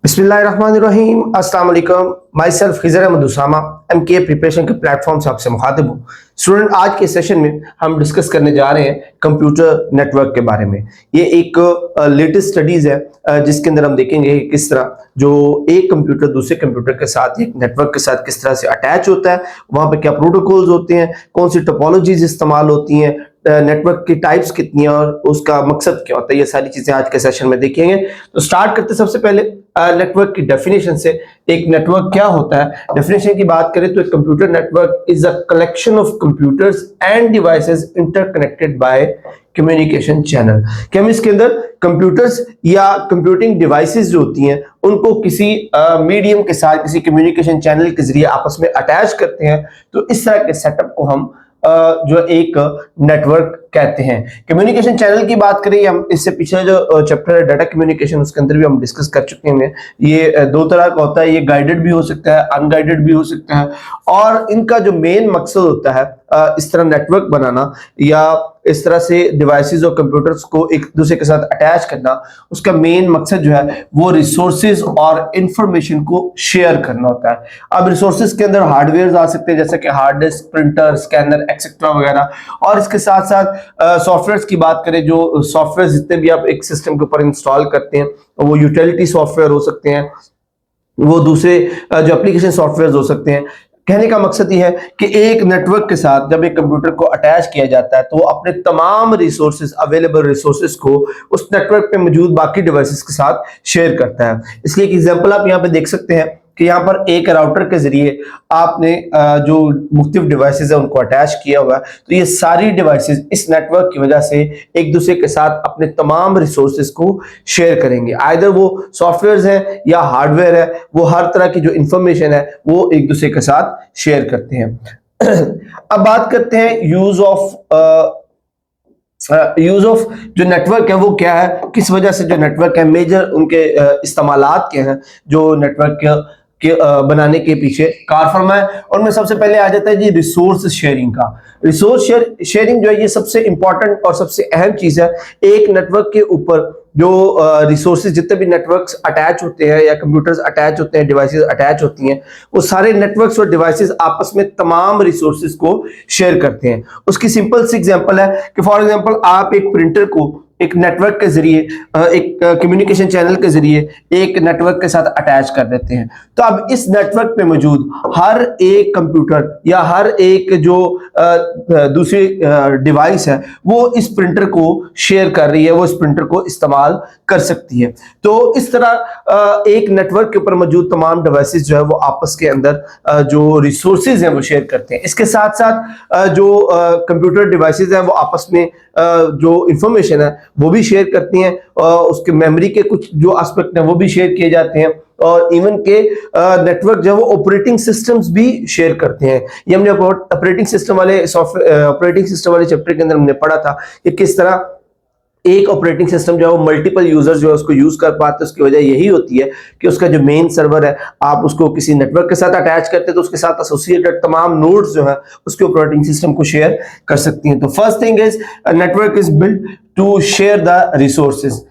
बिस्मिल्लाहिर्रहमानिर्रहीम। अस्सलाम वालेकुम। Myself Khizar Ahmed Usama MK preparation के प्लेटफॉर्म से आपसे मुखातिब हूँ। स्टूडेंट, आज के सेशन में हम डिस्कस करने जा रहे हैं कंप्यूटर नेटवर्क के बारे में। ये एक लेटेस्ट स्टडीज है जिसके अंदर हम देखेंगे कि किस तरह जो एक कंप्यूटर दूसरे कंप्यूटर के साथ, एक नेटवर्क के साथ किस तरह से अटैच होता है, वहाँ पे क्या प्रोटोकॉल्स होते हैं, कौन सी टोपोलॉजीज इस्तेमाल होती हैं, नेटवर्क की टाइप्स कितनी है और उसका मकसद क्या होता है। ये सारी चीजें आज के सेशन में देखेंगे। तो स्टार्ट करते सबसे पहले नेटवर्क की डेफिनेशन से। एक नेटवर्क क्या होता है, डेफिनेशन की बात करें तो एक computer network is a collection of computers and devices interconnected by communication channel. कि हम इसके अंदर कंप्यूटर्स या कंप्यूटिंग डिवाइसेस जो होती हैं उनको किसी मीडियम के साथ, किसी कम्युनिकेशन चैनल के जरिए आपस में अटैच करते हैं। तो इस तरह के सेटअप को हम जो एक नेटवर्क कहते हैं। कम्युनिकेशन चैनल की बात करें, हम इससे पिछले जो चैप्टर है डाटा कम्युनिकेशन, उसके अंदर भी हम डिस्कस कर चुके हैं। ये दो तरह का होता है, ये गाइडेड भी हो सकता है, अनगाइडेड भी हो सकता है। और इनका जो मेन मकसद होता है इस तरह नेटवर्क बनाना या इस तरह से डिवाइसेस और कंप्यूटर्स को एक दूसरे के साथ अटैच करना, उसका मेन मकसद जो है वो रिसोर्सेज और इंफॉर्मेशन को शेयर करना होता है। अब रिसोर्सेज के अंदर हार्डवेयर आ सकते हैं जैसे कि hard disk, printer, scanner etcetera वगैरह। और इसके साथ साथ सॉफ्टवेयर की बात करें, जो सॉफ्टवेयर जितने भी आप एक सिस्टम के ऊपर इंस्टॉल करते हैं वो यूटिलिटी सॉफ्टवेयर हो सकते हैं, वो दूसरे जो एप्लीकेशन सॉफ्टवेयर हो सकते हैं। कहने का मकसद ये है कि एक नेटवर्क के साथ जब एक कंप्यूटर को अटैच किया जाता है तो वो अपने तमाम रिसोर्सेज, अवेलेबल रिसोर्सेज को उस नेटवर्क पे मौजूद बाकी डिवाइसेस के साथ शेयर करता है। इसलिए एक एग्जांपल आप यहाँ पे देख सकते हैं कि यहाँ पर एक राउटर के जरिए आपने जो मुख्तलिफ डिवाइसेस है उनको अटैच किया हुआ है। तो ये सारी डिवाइसेस इस नेटवर्क की वजह से एक दूसरे के साथ अपने तमाम रिसोर्सेज को शेयर करेंगे। आइदर वो सॉफ्टवेयर है या हार्डवेयर है, वो हर तरह की जो इंफॉर्मेशन है वो एक दूसरे के साथ शेयर करते हैं। अब बात करते हैं यूज ऑफ जो नेटवर्क है वो क्या है, किस वजह से जो नेटवर्क है, मेजर उनके इस्तेमालात क्या हैं जो नेटवर्क के बनाने के पीछे कार फर्मा है। और मैं सबसे पहले आ जाता है जी रिसोर्स शेयरिंग का। रिसोर्स शेयरिंग जो है ये सबसे इंपॉर्टेंट और सबसे अहम चीज है। एक नेटवर्क के ऊपर जो रिसोर्सेज, जितने भी नेटवर्क्स अटैच होते हैं या कंप्यूटर्स अटैच होते हैं, डिवाइसेस अटैच होती हैं, वो सारे नेटवर्क्स और डिवाइसेस आपस में तमाम रिसोर्सेज को शेयर करते हैं। उसकी सिंपल सी एग्जांपल है कि फॉर एग्जांपल आप एक प्रिंटर को एक नेटवर्क के जरिए, एक कम्युनिकेशन चैनल के जरिए एक नेटवर्क के साथ अटैच कर देते हैं। तो अब इस नेटवर्क पे मौजूद हर एक कंप्यूटर या हर एक जो दूसरी डिवाइस है वो इस प्रिंटर को शेयर कर रही है, वो इस प्रिंटर को इस्तेमाल कर सकती है। तो इस तरह एक नेटवर्क के ऊपर मौजूद तमाम डिवाइसेस जो है वो आपस के अंदर जो रिसोर्सेज हैं वो शेयर करते हैं। इसके साथ साथ जो कंप्यूटर डिवाइसेस हैं वो आपस में जो इंफॉर्मेशन है वो भी शेयर करती हैं, उसके मेमोरी के कुछ जो एस्पेक्ट हैं वो भी शेयर किए जाते हैं। और इवन के नेटवर्क जो है वो ऑपरेटिंग सिस्टम्स भी शेयर करते हैं। ये हमने ऑपरेटिंग सिस्टम वाले चैप्टर के अंदर हमने पढ़ा था कि किस तरह एक ऑपरेटिंग सिस्टम जो है वो मल्टीपल यूजर्स जो है उसको यूज कर पाते हैं। उसकी वजह यही होती है कि उसका जो मेन सर्वर है, आप उसको किसी नेटवर्क के साथ अटैच करते हैं तो उसके साथ एसोसिएटेड तमाम नोड्स जो है उसके ऑपरेटिंग सिस्टम को शेयर कर सकती हैं। तो first thing is network is built to share the resources.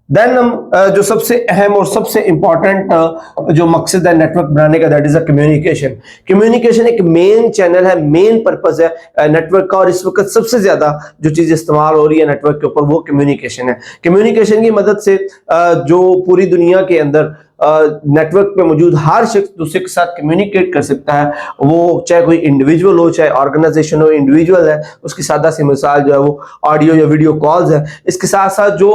Then हम जो सबसे अहम और सबसे इंपॉर्टेंट जो मकसद है नेटवर्क बनाने का, that is a communication. Communication एक मेन चैनल है, मेन पर्पस है नेटवर्क का। और इस वक्त सबसे ज्यादा जो चीज इस्तेमाल हो रही है नेटवर्क के ऊपर वो कम्युनिकेशन है। कम्युनिकेशन की मदद से जो पूरी दुनिया के अंदर नेटवर्क पे मौजूद हर शख्स दूसरे के साथ कम्युनिकेट कर सकता है। वो चाहे कोई इंडिविजुअल हो, चाहे ऑर्गेनाइजेशन हो, इंडिविजुअल है उसकी सादा सी मिसाल जो है वो ऑडियो या वीडियो कॉल्स है। इसके साथ साथ जो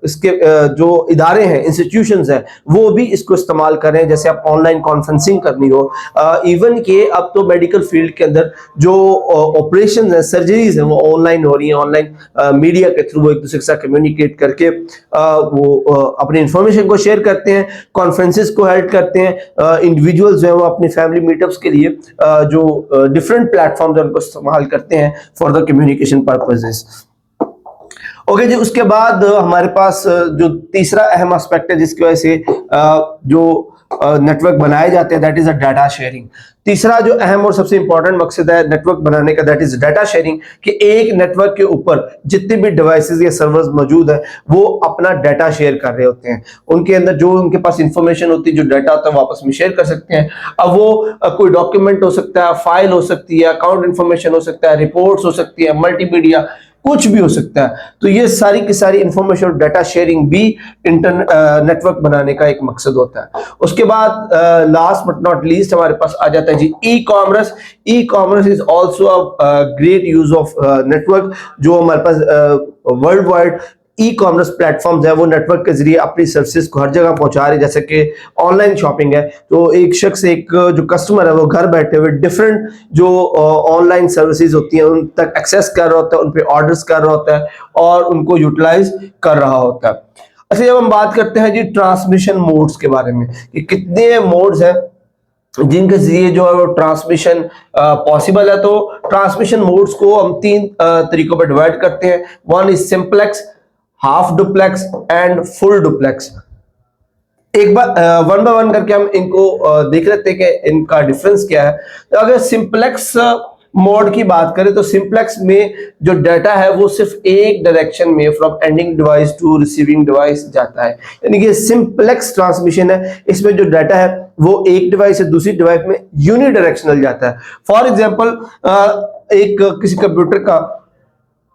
इसके जो इदारे हैं, इंस्टीट्यूशंस हैं, वो भी इसको इस्तेमाल कर रहे हैं। जैसे आप ऑनलाइन कॉन्फ्रेंसिंग करनी हो, इवन के अब तो मेडिकल फील्ड के अंदर जो ऑपरेशन है, सर्जरीज है, वो ऑनलाइन हो रही है। ऑनलाइन मीडिया के थ्रू वो एक दूसरे के साथ कम्युनिकेट करके वो अपनी इंफॉर्मेशन को शेयर करते हैं, कॉन्फ्रेंसेस को हेल्ड करते हैं। इंडिविजुअल्स जो है वो अपनी फैमिली मीटअप्स के लिए जो डिफरेंट प्लेटफॉर्म्स है उनको इस्तेमाल करते हैं for the communication purposes. Okay जी, उसके बाद हमारे पास जो तीसरा अहम एस्पेक्ट है जिसकी वजह से जो नेटवर्क बनाए जाते हैं, that is a data sharing. तीसरा जो अहम और सबसे इंपॉर्टेंट मकसद है नेटवर्क बनाने का, दैट इज डाटा शेयरिंग, कि एक नेटवर्क के ऊपर जितने भी डिवाइसेस या सर्वर्स मौजूद है वो अपना डाटा शेयर कर रहे होते हैं। उनके अंदर जो उनके पास इंफॉर्मेशन होती है, जो डाटा होता है, वो आपस में शेयर कर सकते हैं। अब वो कोई डॉक्यूमेंट हो सकता है, फाइल हो सकती है, अकाउंट इंफॉर्मेशन हो सकता है, रिपोर्ट्स हो सकती है, मल्टीमीडिया, कुछ भी हो सकता है। तो ये सारी की सारी इंफॉर्मेशन और डाटा शेयरिंग भी नेटवर्क बनाने का एक मकसद होता है। उसके बाद लास्ट बट नॉट लीस्ट हमारे पास आ जाता है जी e commerce. E commerce is also a great use of network. जो हमारे पास world wide e commerce platforms है वो नेटवर्क के जरिए अपनी सर्विसेज को हर जगह पहुंचा रहे हैं। जैसे कि ऑनलाइन शॉपिंग है, तो एक शख्स, एक जो कस्टमर है, वो घर बैठे हुए डिफरेंट जो ऑनलाइन सर्विसेज होती हैं उन तक एक्सेस कर रहा होता है, उन पे ऑर्डर्स कर रहा होता है और उनको यूटिलाइज कर रहा होता है। अच्छा, जब हम बात करते हैं जी ट्रांसमिशन मोड्स के बारे में कि कितने मोड्स हैं जिनके जरिए जो है वो ट्रांसमिशन पॉसिबल है, तो ट्रांसमिशन मोड्स को हम तीन तरीकों पर डिवाइड करते हैं। One is simplex, half duplex and full duplex. एक बार वन बाय वन करके हम इनको देख लेते हैं कि इनका डिफरेंस क्या है। तो अगर सिंप्लेक्स मोड की बात करें तो सिंप्लेक्स में जो डाटा है वो सिर्फ एक डायरेक्शन में from ending device to receiving device जाता है, यानी कि सिंप्लेक्स ट्रांसमिशन है। इसमें जो डाटा है वो एक डिवाइस से दूसरी डिवाइस में यूनिडायरेक्शनल जाता है। फॉर एग्जांपल एक किसी कंप्यूटर का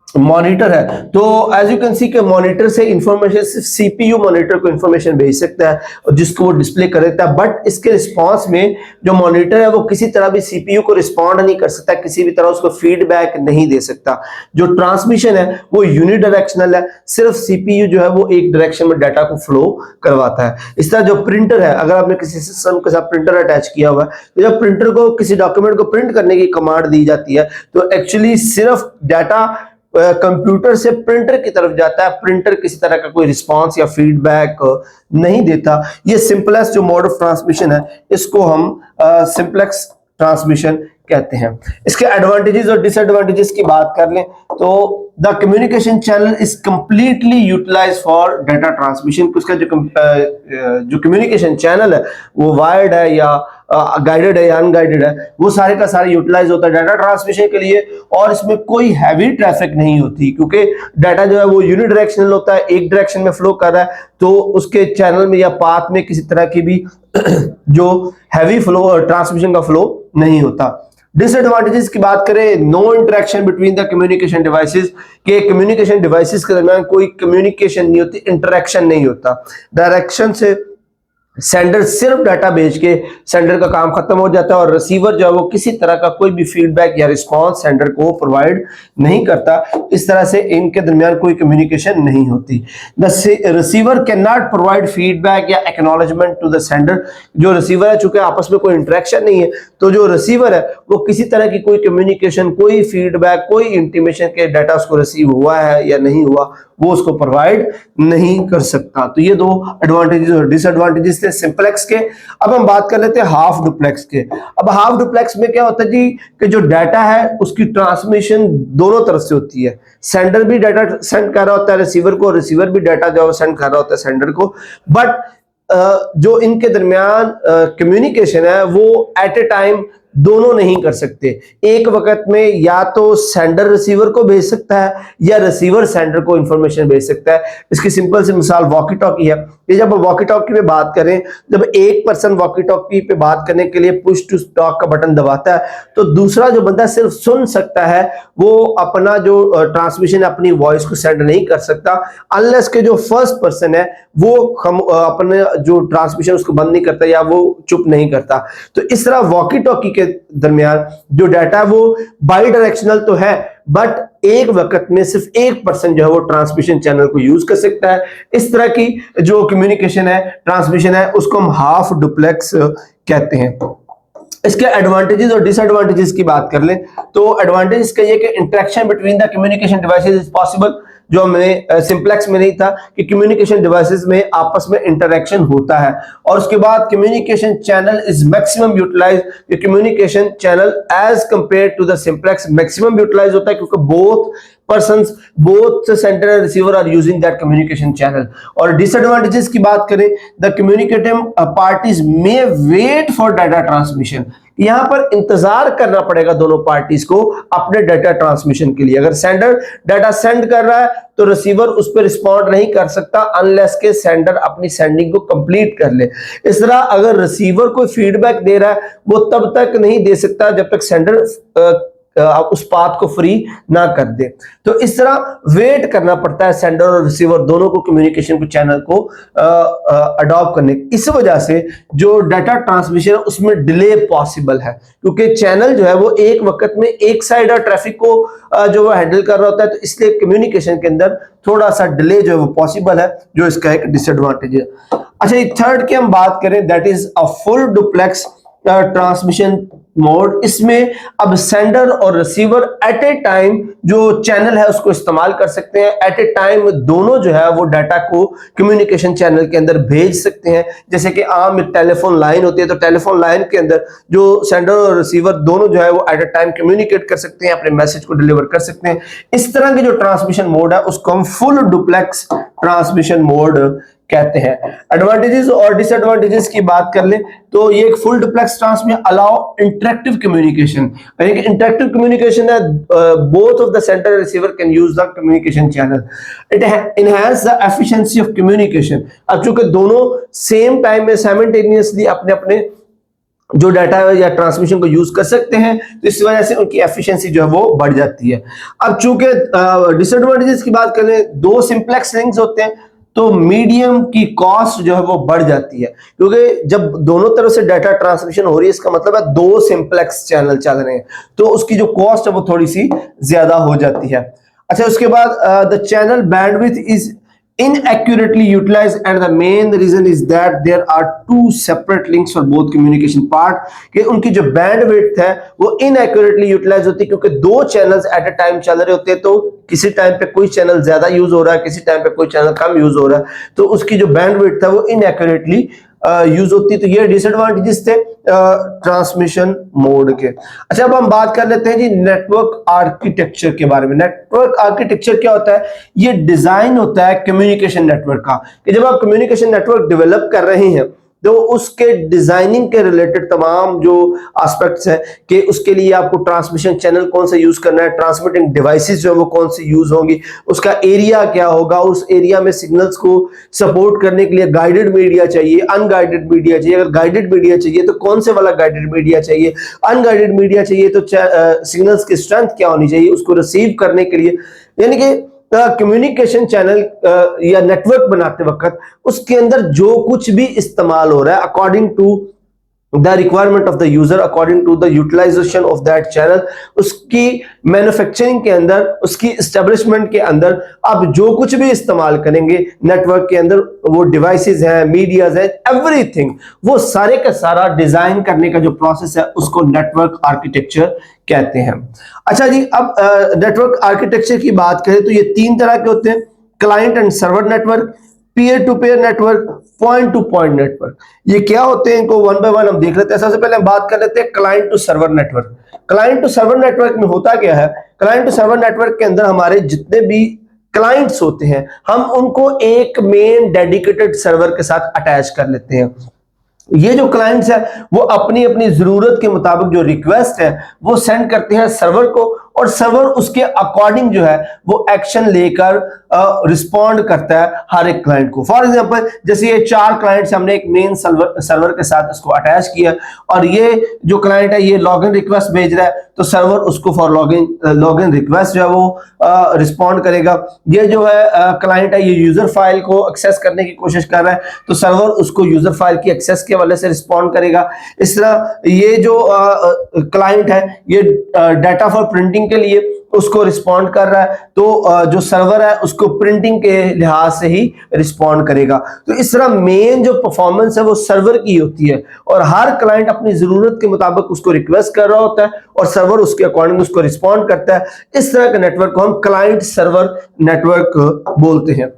मॉनिटर है, तो एज यू कैन सी के मॉनिटर से इंफॉर्मेशन सिर्फ सीपीयू मॉनिटर को इंफॉर्मेशन भेज सकता है और जिसको वो डिस्प्ले कर देता है। बट इसके रिस्पांस में जो मॉनिटर है वो किसी तरह भी सीपीयू को रिस्पॉन्ड नहीं कर सकता, किसी भी तरह उसको फीडबैक नहीं दे सकता। जो ट्रांसमिशन है वो यूनिडायरेक्शनल है, सिर्फ सीपीयू जो है वो एक डायरेक्शन में डाटा को फ्लो करवाता है। इस तरह जो प्रिंटर है, अगर आपने किसी सिस्टम के साथ प्रिंटर अटैच किया हुआ है, तो जब प्रिंटर को किसी डॉक्यूमेंट को प्रिंट करने की कमांड दी जाती है तो एक्चुअली सिर्फ डाटा कंप्यूटर से प्रिंटर की तरफ जाता है, प्रिंटर किसी तरह का कोई रिस्पांस या फीडबैक नहीं देता। ये सिंपलेस्ट जो मोड ऑफ ट्रांसमिशन है इसको हम सिंप्लेक्स ट्रांसमिशन कहते हैं। इसके एडवांटेजेस और डिसएडवांटेजेस की बात कर लें तो the communication channel is completely utilised for data transmission. उसका जो कम्युनिकेशन चैनल है वो वायर्ड है या गाइडेड है या अनगाइडेड है, वो सारे का सारा यूटिलाइज होता है डाटा ट्रांसमिशन के लिए। और इसमें कोई हैवी ट्रैफिक नहीं होती क्योंकि डाटा जो है वो यूनिडायरेक्शनल होता है, एक डायरेक्शन में फ्लो कर रहा है, तो उसके चैनल में या पाथ में किसी तरह की भी जो हैवी फ्लो ट्रांसमिशन का फ्लो नहीं होता। डिसएडवांटेजेस की बात करें, no interaction between the communication devices, के कम्युनिकेशन डिवाइसेस के दरमियान कोई कम्युनिकेशन नहीं होती, इंटरेक्शन नहीं होता। डायरेक्शन से सेंडर सिर्फ डाटा भेज के सेंडर का काम खत्म हो जाता है और रिसीवर जो है वो किसी तरह का कोई भी फीडबैक या रिस्पांस सेंडर को प्रोवाइड नहीं करता। इस तरह से इनके दरमियान कोई कम्युनिकेशन नहीं होती। The receiver can not provide feedback या एक्नॉलेजमेंट टू द सेंडर। जो रिसीवर है, चूंकि आपस में कोई इंटरेक्शन नहीं है, तो जो रिसीवर है वो किसी तरह की कोई कम्युनिकेशन, कोई फीडबैक, कोई इंटीमेशन के डाटा उसको रिसीव हुआ है या नहीं हुआ, वो उसको प्रोवाइड नहीं कर सकता। तो ये दो एडवांटेजेस और डिसएडवांटेजेस थे सिंप्लेक्स के। अब हम बात कर लेते हैं हाफ डुप्लेक्स के। अब हाफ डुप्लेक्स में क्या होता है जी कि जो डाटा है उसकी ट्रांसमिशन दोनों तरफ से होती है। सेंडर भी डाटा सेंड कर रहा होता है रिसीवर को, रिसीवर भी डाटा जो है सेंड कर रहा होता है सेंडर को। बट जो इनके दरमियान कम्युनिकेशन है वो एट ए टाइम दोनों नहीं कर सकते। एक वक्त में या तो सेंडर रिसीवर को भेज सकता है या रिसीवर सेंडर को इंफॉर्मेशन भेज सकता है। इसकी सिंपल सी मिसाल वॉकी टॉकी है। ये जब वॉकी टॉकी पे बात करें, जब एक पर्सन वॉकी टॉकी पे बात करने के लिए पुश टू टॉक का बटन दबाता है तो दूसरा जो बंदा सिर्फ सुन सकता है, वो अपना जो ट्रांसमिशन अपनी वॉइस को सेंड नहीं कर सकता अनलेस के जो फर्स्ट पर्सन है वो अपने जो ट्रांसमिशन उसको बंद नहीं करता या वो चुप नहीं करता। तो इस तरह वॉकी टॉकी के दरमियान जो डाटा है वो बाई डायरेक्शनल तो है, बट एक वक्त में सिर्फ एक पर्सन जो है वो ट्रांसमिशन चैनल को यूज कर सकता है। इस तरह की जो कम्युनिकेशन है, ट्रांसमिशन है, उसको हम हाफ डुप्लेक्स कहते हैं। इसके एडवांटेजेस और डिसएडवांटेजेस की बात कर लें तो एडवांटेज इसका ये कि interaction between the communication devices is possible. जो हमने सिंप्लेक्स में नहीं था कि कम्युनिकेशन डिवाइसेस में आपस में इंटरेक्शन होता है। और उसके बाद communication channel is maximum utilize, ये communication channel as compare to the simplex maximum utilize होता है क्योंकि both sender and receiver are using that communication channel। और disadvantages की बात करें, the communicating parties may wait for data transmission, यहां पर इंतजार करना पड़ेगा दोनों पार्टीज को अपने डाटा ट्रांसमिशन के लिए। अगर सेंडर डाटा सेंड कर रहा है तो रिसीवर उस पर रिस्पॉन्ड नहीं कर सकता अनलेस के सेंडर अपनी सेंडिंग को कंप्लीट कर ले। इस तरह अगर रिसीवर कोई फीडबैक दे रहा है वो तब तक नहीं दे सकता जब तक सेंडर उस पाथ को फ्री ना कर दे। तो इस तरह वेट करना पड़ता है सेंडर और रिसीवर दोनों को कम्युनिकेशन को चैनल को अडॉप्ट करने। इस वजह से जो डाटा ट्रांसमिशन है उसमें डिले पॉसिबल है क्योंकि चैनल जो है वो एक वक्त में एक साइड और ट्रैफिक को जो है हैंडल कर रहा होता है, तो इसलिए कम्युनिकेशन के अंदर थोड़ा सा डिले जो है वो पॉसिबल है, जो इसका एक डिसएडवांटेज है। अच्छा, थर्ड की हम बात करें, that is a full duplex transmission mode. इसमें अब सेंडर और रिसीवर एट ए टाइम जो चैनल है उसको इस्तेमाल कर सकते हैं। एट ए टाइम दोनों जो है वो डाटा को कम्युनिकेशन चैनल के अंदर भेज सकते हैं। जैसे कि आम टेलीफोन लाइन होती है तो टेलीफोन लाइन के अंदर जो सेंडर और रिसीवर दोनों जो है वो एट ए टाइम कम्युनिकेट कर सकते हैं, अपने मैसेज को डिलीवर कर सकते हैं। इस तरह के जो ट्रांसमिशन मोड है उसको हम फुल डुप्लेक्स ट्रांसमिशन मोड कहते हैं। एडवांटेजेस और डिसएडवांटेजेस की बात कर ले तो ये एक full duplex transmission allow interactive communication, यानी कि इंटरेक्टिव कम्युनिकेशन है, both of the sender and receiver can use the communication channel. It enhance the efficiency of communication. अब चूंकि दोनों सेम टाइम में साइमल्टेनियसली अपने अपने जो डाटा या ट्रांसमिशन को यूज कर सकते हैं तो इस वजह से उनकी एफिशिएंसी जो है वो बढ़ जाती है। अब चूंकि डिसएडवांटेजेस की बात करें, दो सिंप्लेक्स लिंक्स होते हैं तो मीडियम की कॉस्ट जो है वो बढ़ जाती है क्योंकि जब दोनों तरफ से डाटा ट्रांसमिशन हो रही है इसका मतलब है दो सिंप्लेक्स चैनल चल रहे हैं, तो उसकी जो कॉस्ट है वो थोड़ी सी ज्यादा हो जाती है। अच्छा, उसके बाद the channel bandwidth is inaccurately utilized and the main reason is that there are two separate links for both communication part कि उनकी जो बैंडविड्थ है वो inaccurately utilized होती है क्योंकि दो चैनल्स एट अ टाइम चल रहे होते हैं, तो किसी टाइम पे कोई चैनल ज्यादा यूज हो रहा है, किसी टाइम पे कोई चैनल कम यूज हो रहा है, तो उसकी जो बैंडविड्थ है वो inaccurately यूज होती है। तो ये डिसएडवांटेजेस थे ट्रांसमिशन मोड के। अच्छा, अब हम बात कर लेते हैं जी नेटवर्क आर्किटेक्चर के बारे में। नेटवर्क आर्किटेक्चर क्या होता है? ये डिजाइन होता है कम्युनिकेशन नेटवर्क का कि जब आप कम्युनिकेशन नेटवर्क डेवलप कर रहे हैं तो उसके डिजाइनिंग के रिलेटेड तमाम जो एस्पेक्ट्स हैं कि उसके लिए आपको ट्रांसमिशन चैनल कौन सा यूज करना है, ट्रांसमिटिंग डिवाइसेस जो है वो कौन सी यूज होंगी, उसका एरिया क्या होगा, उस एरिया में सिग्नल्स को सपोर्ट करने के लिए गाइडेड मीडिया चाहिए, अनगाइडेड मीडिया चाहिए, अगर गाइडेड मीडिया चाहिए तो कौन से वाला गाइडेड मीडिया चाहिए, अनगाइडेड मीडिया चाहिए तो सिग्नल्स की स्ट्रेंथ क्या होनी चाहिए उसको रिसीव करने के लिए। यानी कि कम्युनिकेशन चैनल या नेटवर्क बनाते वक्त उसके अंदर जो कुछ भी इस्तेमाल हो रहा है according to the requirement of the user, according to the utilisation of that channel, उसकी मैन्युफैक्चरिंग के अंदर, उसकी एस्टेब्लिशमेंट के अंदर आप जो कुछ भी इस्तेमाल करेंगे नेटवर्क के अंदर, वो डिवाइसेस हैं, मीडियाज हैं, एवरीथिंग, वो सारे का सारा डिजाइन करने का जो प्रोसेस है उसको नेटवर्क आर्किटेक्चर कहते हैं। अच्छा जी, अब नेटवर्क आर्किटेक्चर की बात करें तो ये तीन तरह के होते हैं, client and server network, peer to peer network, point to point network. ये क्या होते हैं इनको वन बाय वन हम देख लेते हैं। सबसे पहले हम बात कर लेते हैं client to server network. Client to server network में होता क्या है? क्लाइंट टू सर्वर नेटवर्क के अंदर हमारे जितने भी क्लाइंट्स होते हैं हम उनको एक मेन डेडिकेटेड सर्वर के साथ अटैच कर लेते हैं। ये जो क्लाइंट्स है वो अपनी अपनी जरूरत के मुताबिक जो रिक्वेस्ट है वो सेंड करते हैं सर्वर को, और सर्वर उसके अकॉर्डिंग जो है वो एक्शन लेकर रिस्पॉन्ड करता है हर एक क्लाइंट को। फॉर एग्जांपल, जैसे ये चार क्लाइंट्स हमने एक मेन सर्वर के साथ इसको अटैच किया और ये जो क्लाइंट है ये लॉगिन रिक्वेस्ट भेज रहा है तो सर्वर उसको फॉर लॉगिन रिक्वेस्ट जो है वो रिस्पॉन्ड करेगा। ये जो है क्लाइंट है ये यूजर फाइल को एक्सेस करने की कोशिश कर रहा है तो सर्वर उसको यूजर फाइल की एक्सेस के हवाले से रिस्पॉन्ड करेगा। इस तरह ये जो क्लाइंट है ये डाटा फॉर प्रिंटिंग के लिए उसको रिस्पॉन्ड कर रहा है, तो जो सर्वर है उसको प्रिंटिंग के लिहाज से ही रिस्पॉन्ड करेगा। तो इस तरह मेन जो परफॉर्मेंस है वो सर्वर की होती है, और हर क्लाइंट अपनी जरूरत के मुताबिक उसको रिक्वेस्ट कर रहा होता है और सर्वर उसके अकॉर्डिंग उसको रिस्पॉन्ड करता है। इस तरह के नेटवर्क को हम क्लाइंट सर्वर नेटवर्क बोलते हैं।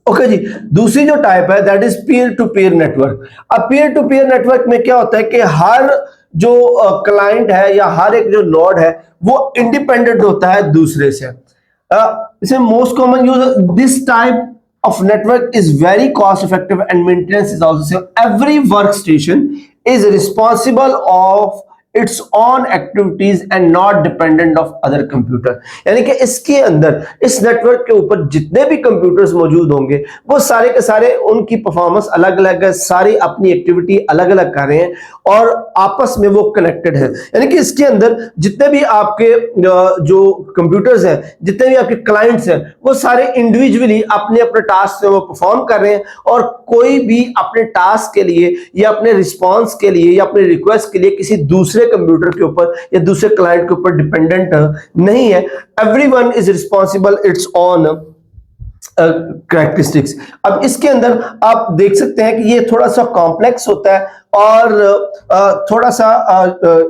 ओके जी, दूसरी जो टाइप है that is peer to peer network. अब पीयर टू पीयर नेटवर्क में क्या होता है कि हर जो क्लाइंट है या हर एक जो नोड है वो इंडिपेंडेंट होता है दूसरे से। इसमें most common use this type of network is very cost effective and maintenance is also same. Every workstation is responsible of its own activities and not dependent of other computer। यानी कि इसके अंदर इस नेटवर्क के ऊपर जितने भी computers मौजूद होंगे वो सारे के सारे उनकी परफॉर्मेंस अलग अलग है, सारी अपनी एक्टिविटी अलग अलग कर रहे हैं और आपस में वो कनेक्टेड है। यानी कि इसके अंदर जितने भी आपके जो कंप्यूटर्स हैं, जितने भी आपके क्लाइंट्स हैं, वो सारे इंडिविजुअली अपने अपने टास्क से वो परफॉर्म कर रहे हैं और कोई भी अपने टास्क के लिए या अपने रिस्पॉन्स के लिए या अपने रिक्वेस्ट के लिए किसी दूसरे कंप्यूटर के ऊपर या दूसरे क्लाइंट के ऊपर डिपेंडेंट नहीं है। Everyone is responsible it's on characteristics. अब इसके अंदर आप देख सकते हैं कि ये थोड़ा सा कॉम्प्लेक्स होता है और थोड़ा सा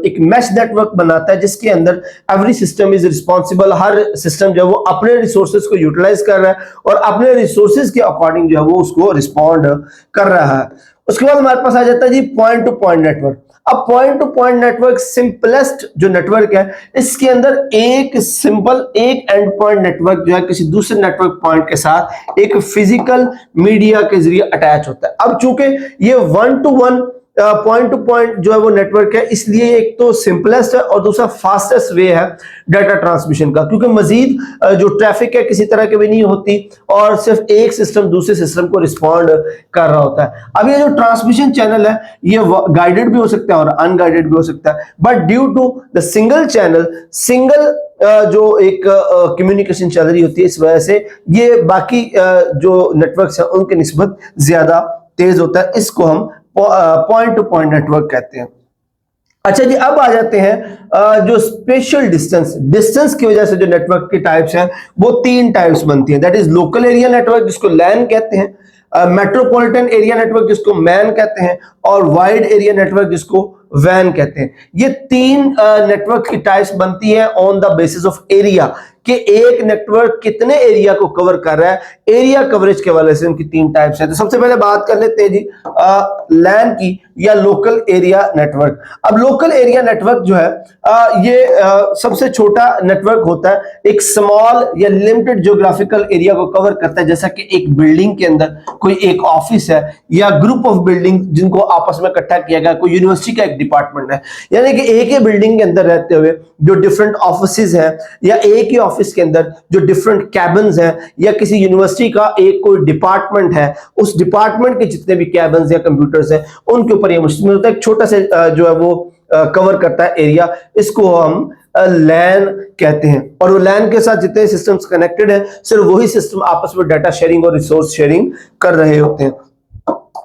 एक मैश नेटवर्क बनाता है जिसके अंदर every system is responsible. Her system जो है वो अपने रिसोर्सेज को यूटिलाइज कर रहा है और अपने रिसोर्सेज के अकॉर्डिंग जो है वो उसको रिस्पॉन्ड कर रहा है। उसके बाद हमारे पास आ जाता है जी पॉइंट टू पॉइंट नेटवर्क। अब point to point network simplest जो नेटवर्क है, इसके अंदर एक सिंपल एक एंड पॉइंट नेटवर्क जो है किसी दूसरे नेटवर्क पॉइंट के साथ एक फिजिकल मीडिया के जरिए अटैच होता है। अब चूंकि ये one two one point to point जो है वो नेटवर्क है, इसलिए एक तो सिंपलेस्ट है और दूसरा फास्टेस्ट वे है डाटा ट्रांसमिशन का, क्योंकि मजीद जो ट्रैफिक है किसी तरह की भी नहीं होती और सिर्फ एक सिस्टम दूसरे सिस्टम को रिस्पॉन्ड कर रहा होता है। अब ये जो ट्रांसमिशन चैनल है ये गाइडेड भी हो सकता है और अनगाइडेड भी हो सकता है, but due to the single channel, single जो एक कम्युनिकेशन चल रही होती है, इस वजह से ये बाकी जो नेटवर्क्स हैं उनके निस्बत ज्यादा तेज होता है। इसको हम पॉइंट टू पॉइंट नेटवर्क कहते हैं। अच्छा जी, अब आ जाते हैं जो स्पेशल डिस्टेंस की वजह से जो नेटवर्क की टाइप्स हैं वो तीन टाइप्स बनती हैं। That is local area network जिसको लैन कहते हैं, मेट्रोपॉलिटन एरिया नेटवर्क जिसको मैन कहते हैं, और वाइड एरिया नेटवर्क जिसको वैन कहते हैं। ये तीन नेटवर्क की टाइप्स बनती है on the basis of area, कि एक नेटवर्क कितने एरिया को कवर कर रहा है। एरिया कवरेज के वाले से उनकी तीन टाइप्स हैं। तो सबसे पहले बात कर लेते हैं जी लैन की या लोकल एरिया नेटवर्क। अब लोकल एरिया नेटवर्क जो है ये सबसे छोटा नेटवर्क होता है, एक स्मॉल या लिमिटेड ज्योग्राफिकल एरिया को कवर करता है, जैसा कि एक बिल्डिंग के अंदर कोई एक ऑफिस है या ग्रुप ऑफ बिल्डिंग जिनको आपस में इकट्ठा किया गया, कोई यूनिवर्सिटी का एक डिपार्टमेंट है। यानी कि एक ही बिल्डिंग के अंदर रहते हुए जो डिफरेंट ऑफिसेज हैं या एक ही ऑफिस के अंदर जो डिफरेंट कैबिन्स हैं या किसी यूनिवर्सिटी का एक कोई डिपार्टमेंट है, उस डिपार्टमेंट के जितने भी कैबिन्स या कंप्यूटर्स हैं उनके ऊपर ये मुश्तमिल होता है। एक छोटा सा जो है वो कवर करता है एरिया, इसको हम लैन कहते हैं। और वो लैन के साथ जितने सिस्टम्स कनेक्टेड हैं सिर्फ वही सिस्टम आपस में डाटा शेयरिंग और रिसोर्स शेयरिंग कर रहे होते हैं।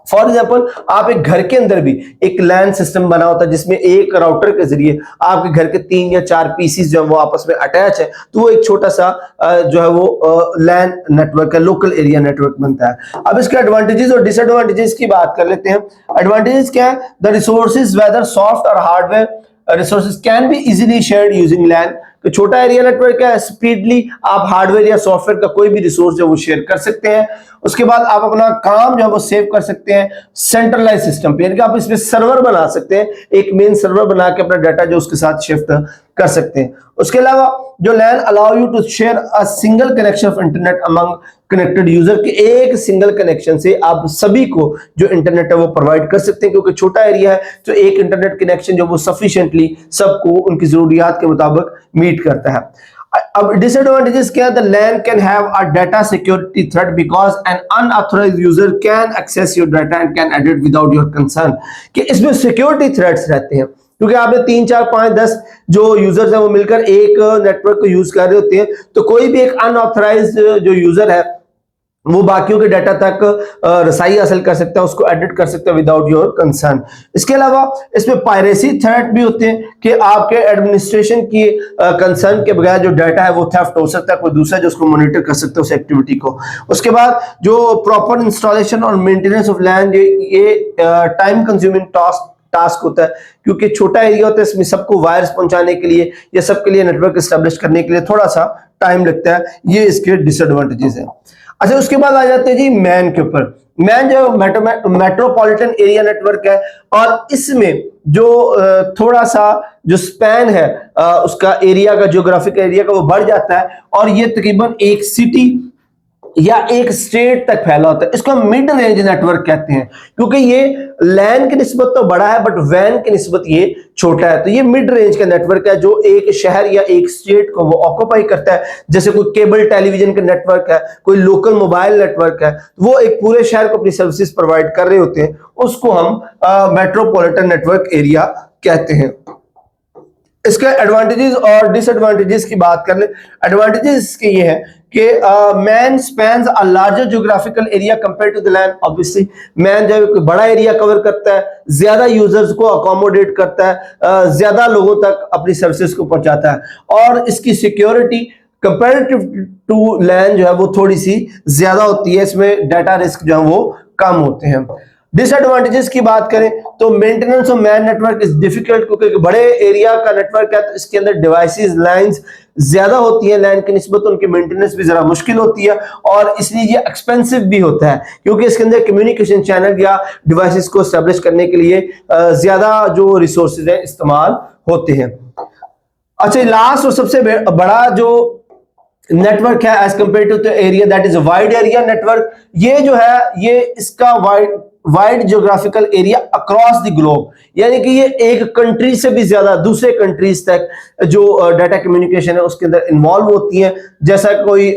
फॉर एग्जाम्पल, आप एक घर के अंदर भी एक लैन सिस्टम बना होता है जिसमें एक राउटर के जरिए आपके घर के 3 या 4 पीसीज जो है वो आपस में अटैच है, तो वो एक छोटा सा जो है वो लैन नेटवर्क है, लोकल एरिया नेटवर्क बनता है। अब इसके एडवांटेजेस और डिसएडवांटेजेस की बात कर लेते हैं। एडवांटेजेस क्या है? द रिसोर्सेज वेदर सॉफ्ट और hardware resources can be easily shared using LAN. तो छोटा एरिया नेटवर्क है, स्पीडली आप हार्डवेयर या सॉफ्टवेयर का कोई भी रिसोर्स जो वो शेयर कर सकते हैं। उसके बाद आप अपना काम जो है वो सेव कर सकते हैं सेंट्रलाइज सिस्टम पे, यानी कि आप इसमें सर्वर बना सकते हैं, एक मेन सर्वर बना के अपना डाटा जो उसके साथ शिफ्ट कर सकते हैं। उसके अलावा जो LAN allow you to share a single connection of internet among connected user, के एक सिंगल कनेक्शन से आप सभी को जो इंटरनेट है वो प्रोवाइड कर सकते हैं, क्योंकि छोटा एरिया है तो एक इंटरनेट कनेक्शन जो वो सफिशिएंटली सबको उनकी जरूरियात के मुताबिक मीट करता है। अब डिसएडवांटेजेस क्या है? The LAN can have a data security threat because an unauthorised user can access your data and can edit without your concern, कि इसमें सिक्योरिटी थ्रेट्स रहते हैं, क्योंकि आपने 3, 4, 5, 10 जो यूजर्स हैं वो मिलकर एक नेटवर्क को यूज कर रहे होते हैं, तो कोई भी एक अनऑथराइज्ड जो यूजर है वो बाकियों के डाटा तक रसाई हासिल कर सकता है, उसको एडिट कर सकता है विदाउट योर कंसर्न। इसके अलावा इसमें पायरेसी थ्रेट भी होते हैं कि आपके एडमिनिस्ट्रेशन की कंसर्न के बगैर जो डाटा है वो थेफ्ट हो सकता है, कोई दूसरा जो उसको मॉनिटर कर सकता है उस एक्टिविटी को। उसके बाद जो प्रॉपर इंस्टॉलेशन और मेंटेनेंस ऑफ लैंड, ये टाइम कंज्यूमिंग टास्क होता है, क्योंकि छोटा एरिया होता है, इसमें सबको वायर्स पहुंचाने के लिए या सबके लिए नेटवर्क एस्टेब्लिश करने के लिए थोड़ा सा टाइम लगता है। ये इसके डिसएडवांटेजेस हैं। अच्छा, उसके बाद आ जाते हैं जी मैन के ऊपर। मैन जो मेट्रोपॉलिटन एरिया नेटवर्क है, और इसमें जो थोड़ा सा जो स्पैन है उसका एरिया का, ज्योग्राफिक एरिया का, वो बढ़ जाता है और ये तकरीबन एक सिटी या एक स्टेट तक फैला होता है। इसको हम मिड रेंज नेटवर्क कहते हैं, क्योंकि ये लैन की निस्बत तो बड़ा है बट वैन की निस्बत ये छोटा है। तो ये मिड रेंज का नेटवर्क है जो एक शहर या एक स्टेट को वो ऑक्यूपाई करता है। जैसे कोई केबल टेलीविजन का नेटवर्क है, कोई लोकल मोबाइल नेटवर्क है, वो एक पूरे शहर को अपनी सर्विसेज प्रोवाइड कर रहे होते हैं, उसको हम मेट्रोपॉलिटन नेटवर्क एरिया कहते हैं। इसके एडवांटेजेस और डिसएडवांटेजेस की बात कर ले। एडवांटेजेस इसके ये है कि MAN spans a larger geographical area compare to the LAN. Obviously MAN जब बड़ा एरिया कवर करता है, ज्यादा यूजर्स को अकोमोडेट करता है, ज्यादा लोगों तक अपनी सर्विसेज को पहुंचाता है, और इसकी सिक्योरिटी कंपेरेटिव टू लैंड जो है वो थोड़ी सी ज्यादा होती है। इसमें डाटा रिस्क जो है वो कम होते हैं। डिसएडवांटेजेस की बात करें तो maintenance of man network is difficult, क्योंकि बड़े एरिया का नेटवर्क है तो इसके अंदर डिवाइसेस लाइंस ज्यादा होती है लैंड की निस्बत, उनकी मेंटेनेंस भी जरा मुश्किल होती है, और इसलिए ये एक्सपेंसिव भी होता है, क्योंकि इसके अंदर कम्युनिकेशन चैनल या डिवाइसेस को एस्टेब्लिश करने के लिए ज्यादा जो रिसोर्सेज है इस्तेमाल होते हैं। अच्छा, लास्ट और सबसे बड़ा जो नेटवर्क है as compare to the area, that is wide area network. ये जो है ये इसका wide geographical area across the globe, यानी कि ये एक कंट्री से भी ज्यादा दूसरे कंट्रीज तक जो डाटा कम्युनिकेशन है उसके अंदर इन्वॉल्व होती है। जैसा कोई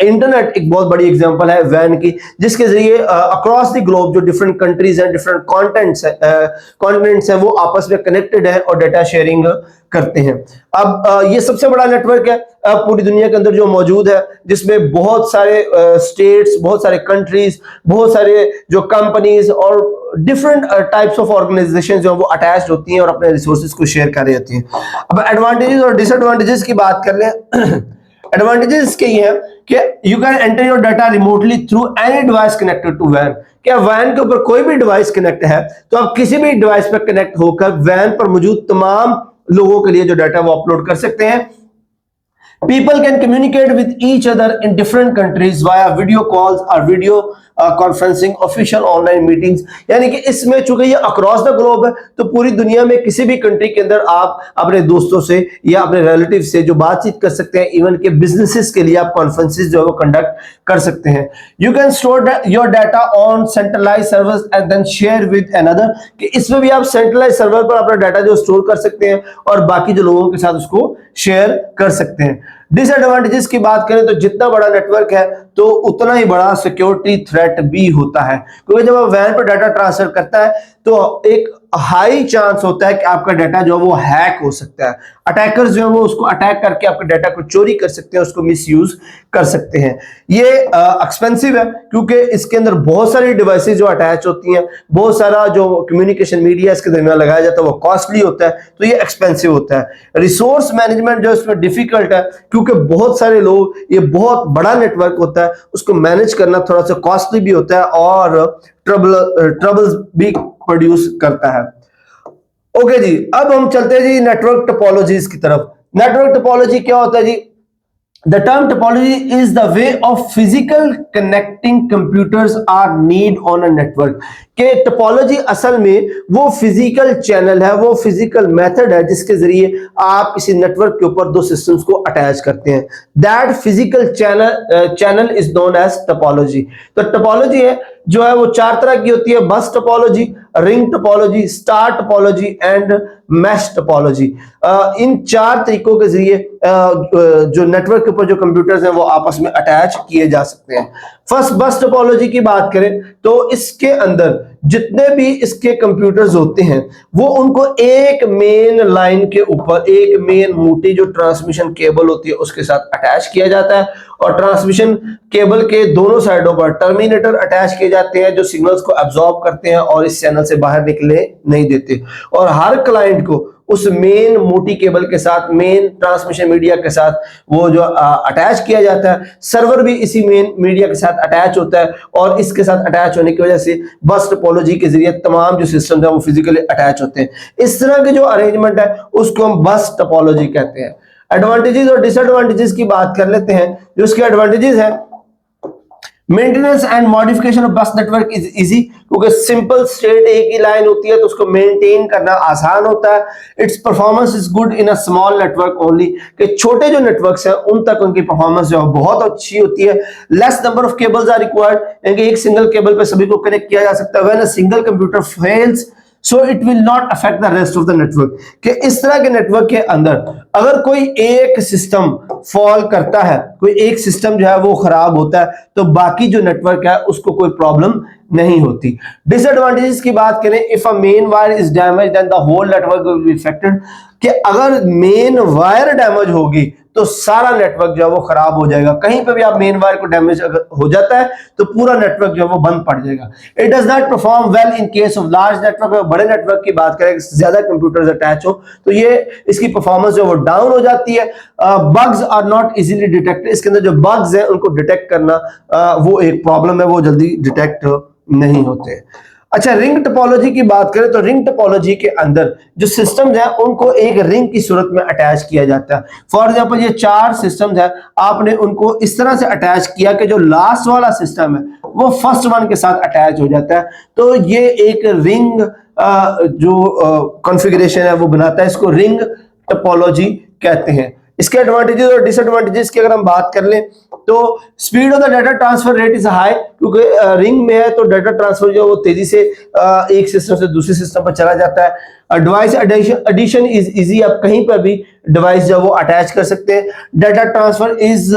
इंटरनेट एक बहुत बड़ी एग्जांपल है वैन की, जिसके जरिए अक्रॉस द ग्लोब जो डिफरेंट कंट्रीज हैं, डिफरेंट कॉन्टिनेंट्स हैं, वो आपस में कनेक्टेड है और डाटा शेयरिंग करते हैं। अब ये सबसे बड़ा नेटवर्क है पूरी दुनिया के अंदर जो मौजूद है, जिसमें बहुत सारे स्टेट्स, बहुत सारे कंट्रीज, बहुत सारे जो कंपनीज और डिफरेंट टाइप्स ऑफ ऑर्गेनाइजेशन जो वो अटैच्ड होती हैं और अपने रिसोर्सेज को शेयर कर रही होती हैं। अब एडवांटेजेस और डिसएडवांटेजेस की बात कर लें। एडवांटेजेस के ये हैं कि you can enter your data remotely through any device connected to वैन। क्या वैन के ऊपर कोई भी डिवाइस कनेक्ट है तो आप किसी भी डिवाइस पर कनेक्ट होकर वैन पर मौजूद तमाम लोगों के लिए जो डाटा वो अपलोड कर सकते हैं। People can communicate with each other in different countries via video calls or video conferencing, official online meetings, यानी कि इसमें चूंकि ये अक्रॉस द ग्लोब है तो पूरी दुनिया में किसी भी कंट्री के अंदर आप अपने दोस्तों से या अपने रिलेटिव से जो बातचीत कर सकते हैं। इवन के बिजनेसेस के लिए आप कॉन्फ्रेंसेस जो है वो कंडक्ट कर सकते हैं। You can store your data on centralise servers and then share with another, कि इसमें भी आप सेंट्रलाइज सर्वर पर अपना डाटा जो स्टोर कर सकते हैं और बाकी जो लोगों के साथ उसको शेयर कर सकते हैं। डिसएडवांटेजेस की बात करें तो जितना बड़ा नेटवर्क है तो उतना ही बड़ा सिक्योरिटी थ्रेट भी होता है, क्योंकि जब आप वैन पर डाटा ट्रांसफर करता है तो एक हाई चांस होता है कि आपका डाटा जो है वो हैक हो सकता है। अटैकर्स जो है वो उसको अटैक करके आपके डाटा को चोरी कर सकते हैं, उसको मिसयूज कर सकते हैं। ये एक्सपेंसिव है क्योंकि इसके अंदर बहुत सारी डिवाइसेस जो अटैच होती हैं, बहुत सारा जो कम्युनिकेशन मीडिया इसके दरमियान लगाया जाता है वो कॉस्टली होता है, तो ये एक्सपेंसिव होता है। रिसोर्स मैनेजमेंट जो इसमें डिफिकल्ट है क्योंकि बहुत सारे लोग, ये बहुत बड़ा नेटवर्क होता है, उसको मैनेज करना थोड़ा सा कॉस्टली भी होता है और ट्रबल्स भी प्रोड्यूस करता है। ओके जी, अब हम चलते हैं जी नेटवर्क टोपोलॉजीज की तरफ। नेटवर्क टोपोलॉजी क्या होता है जी? The term topology is the way of physical connecting computers are need on a network। के टोपोलॉजी असल में वो फिजिकल चैनल है, वो फिजिकल मेथड है जिसके जरिए आप किसी नेटवर्क के ऊपर दो सिस्टम्स को अटैच करते हैं। That physical channel is known as topology. तो टोपोलॉजी है जो है वो चार तरह की होती है: bus topology, ring topology, star topology and mesh topology. इन चार तरीकों के जरिए जो नेटवर्क के ऊपर जो कंप्यूटर्स हैं वो आपस में अटैच किए जा सकते हैं। फर्स्ट बस टोपोलॉजी की बात करें तो इसके अंदर जितने भी इसके कंप्यूटर्स होते हैं वो उनको एक मेन लाइन के ऊपर एक मेन मोटी जो ट्रांसमिशन केबल होती है उसके साथ अटैच किया जाता है, और ट्रांसमिशन केबल के दोनों साइडों पर टर्मिनेटर अटैच किए जाते हैं जो सिग्नल्स को एब्जॉर्ब करते हैं और इस चैनल से बाहर निकलने नहीं देते। और हर क्लाइंट को उस मेन मोटी केबल के साथ, मेन ट्रांसमिशन मीडिया के साथ वो जो अटैच किया जाता है, सर्वर भी इसी मेन मीडिया के साथ अटैच होता है, और इसके साथ अटैच होने की वजह से बस टोपोलॉजी के जरिए तमाम जो सिस्टम है वो फिजिकली अटैच होते हैं। इस तरह के जो अरेंजमेंट है उसको हम बस टोपोलॉजी कहते हैं। एडवांटेजेस और डिसएडवांटेजेस की बात कर लेते हैं। जो इसके एडवांटेजेस है, मेंटेनेंस एंड मॉडिफिकेशन ऑफ बस नेटवर्क इज इजी, क्योंकि सिंपल स्ट्रेट एक ही लाइन होती है तो उसको मेंटेन करना आसान होता है। It's performance is good in a small network only, कि छोटे जो नेटवर्क्स हैं उन तक उनकी परफॉर्मेंस जो है बहुत अच्छी होती है। Less number of cables are required, यानी एक सिंगल केबल पे सभी को कनेक्ट किया जा सकता है। When a single computer fails so it will not affect the rest of the network, कि इस तरह के नेटवर्क के अंदर अगर कोई एक सिस्टम फॉल करता है, कोई एक सिस्टम जो है वो खराब होता है, तो बाकी जो नेटवर्क है उसको कोई प्रॉब्लम नहीं होती। डिसएडवांटेजेस की बात करें, if a main wire is damage then the whole network will be affected, कि अगर मेन वायर डैमेज होगी तो सारा नेटवर्क जो है वो खराब हो जाएगा। कहीं पे भी आप मेन वायर को डैमेज अगर हो जाता है तो पूरा नेटवर्क जो है वो बंद पड़ जाएगा। It does not perform well in case of large network, बड़े नेटवर्क की बात करें, ज्यादा कंप्यूटर्स अटैच हो तो ये इसकी परफॉर्मेंस जो वो डाउन हो जाती है। Bugs are not easily detected, इसके अंदर जो बग्स हैं उनको डिटेक्ट करना वो एक प्रॉब्लम है, वो जल्दी डिटेक्ट नहीं होते। अच्छा, रिंग टोपोलॉजी की बात करें तो रिंग टोपोलॉजी के अंदर जो सिस्टम्स हैं उनको एक रिंग की सूरत में अटैच किया जाता है। फॉर एग्जांपल ये 4 सिस्टम्स हैं, आपने उनको इस तरह से अटैच किया कि जो लास्ट वाला सिस्टम है वो फर्स्ट वन के साथ अटैच हो जाता है, तो ये एक रिंग जो कॉन्फ़िगरेशन है वो बनाता है, इसको रिंग टोपोलॉजी कहते हैं। इसके एडवांटेजेस और डिसएडवांटेजेस की अगर हम बात कर लें तो speed of the data transfer rate is high, क्योंकि रिंग में है तो डाटा ट्रांसफर जो वो तेजी से एक सिस्टम से दूसरे सिस्टम पर चला जाता है। डिवाइस एडिशन इज इजी, आप कहीं पर भी डिवाइस जो वो अटैच कर सकते हैं। डाटा ट्रांसफर इज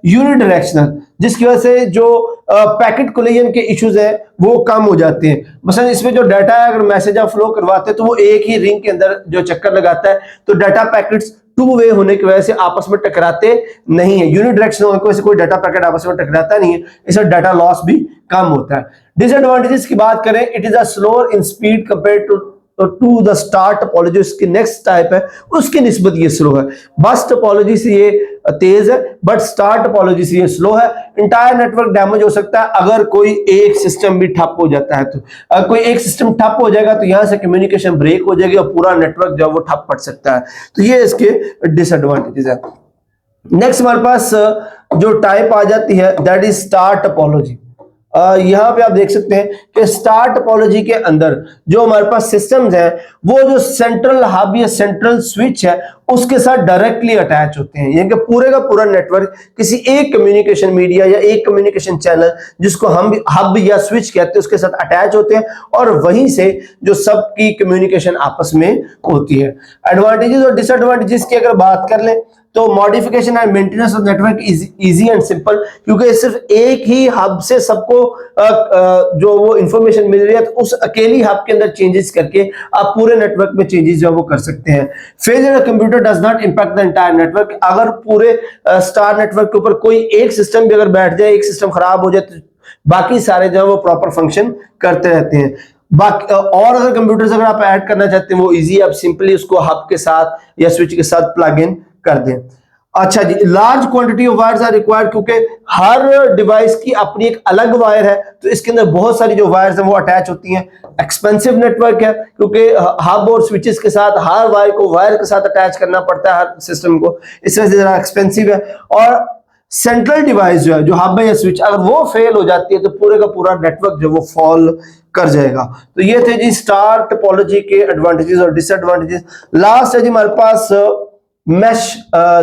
यूनिडायरेक्शनल, जिसकी वजह से जो पैकेट कोलिजन के इश्यूज हैं वो कम हो जाते हैं। मसलन इसमें जो डाटा है अगर मैसेज आप फ्लो करवाते हैं तो वो एक ही रिंग के अंदर जो चक्कर लगाता है, तो डाटा पैकेट्स टू वे होने की वजह से आपस में टकराते नहीं है। यूनिडायरेक्शनल होने की वजह से कोई डाटा पैकेट आपस में टकराता नहीं है, इससे डाटा लॉस भी कम होता है। डिसएडवांटेजेस की बात करें, it is a slower in speed compared to the star topology, इसकी नेक्स्ट टाइप है उसकी निस्बत ये स्लो है। बस टोपोलॉजी से ये तेज है बट स्टार टोपोलॉजी से ये स्लो है। इंटायर नेटवर्क डैमेज हो सकता है अगर कोई एक सिस्टम भी ठप हो जाता है, तो अगर कोई एक सिस्टम ठप हो जाएगा तो यहां से कम्युनिकेशन ब्रेक हो जाएगी और पूरा नेटवर्क जो है वो ठप पड़ सकता है, तो ये इसके डिसएडवांटेजेस है। नेक्स्ट हमारे पास जो टाइप आ जाती है दैट इज स्टार टोपोलॉजी। यहां पे आप देख सकते हैं कि स्टार टोपोलॉजी के अंदर जो हमारे पास सिस्टम्स हैं वो जो सेंट्रल हब या सेंट्रल स्विच है उसके साथ डायरेक्टली अटैच होते हैं, यानी कि पूरे का पूरा नेटवर्क किसी एक कम्युनिकेशन मीडिया या एक कम्युनिकेशन चैनल जिसको हम हब या स्विच कहते हैं उसके साथ अटैच होते हैं, और वहीं से जो सबकी कम्युनिकेशन आपस में होती है। एडवांटेजेस और डिसएडवांटेजेस की अगर बात कर लें तो modification and maintenance of network is easy and simple, क्योंकि सिर्फ एक ही हब से सबको जो वो इंफॉर्मेशन मिल रही है तो उस अकेली हब के अंदर चेंजेस करके आप पूरे नेटवर्क में चेंजेस जो वो कर सकते हैं। Failure of computer does not impact the entire network, अगर पूरे स्टार नेटवर्क के ऊपर कोई एक सिस्टम भी अगर बैठ जाए, एक सिस्टम खराब हो जाए तो बाकी सारे जो है वो प्रॉपर फंक्शन करते रहते हैं। बाकी और अगर कंप्यूटर्स अगर आप ऐड करना चाहते हैं वो इजी, आप सिंपली उसको हब के साथ या स्विच के साथ प्लग इन कर दें। अच्छा जी, large quantity of wires are required, क्योंकि हर डिवाइस की अपनी एक अलग वायर है तो इसके अंदर बहुत सारी जो वायर्स हैं वो अटैच होती हैं। एक्सपेंसिव नेटवर्क है क्योंकि हब और स्विचेस के साथ हर वायर को वायर के साथ अटैच करना पड़ता है हर सिस्टम को, इस वजह से जरा एक्सपेंसिव है। और सेंट्रल डिवाइस जो है जो हब है या स्विच अगर वो फेल हो जाती है तो पूरे का पूरा नेटवर्क जो वो फॉल कर जाएगा। तो ये थे जी स्टार टोपोलॉजी के एडवांटेजेस और डिसएडवांटेजेस। लास्ट है जी हमारे पास मैश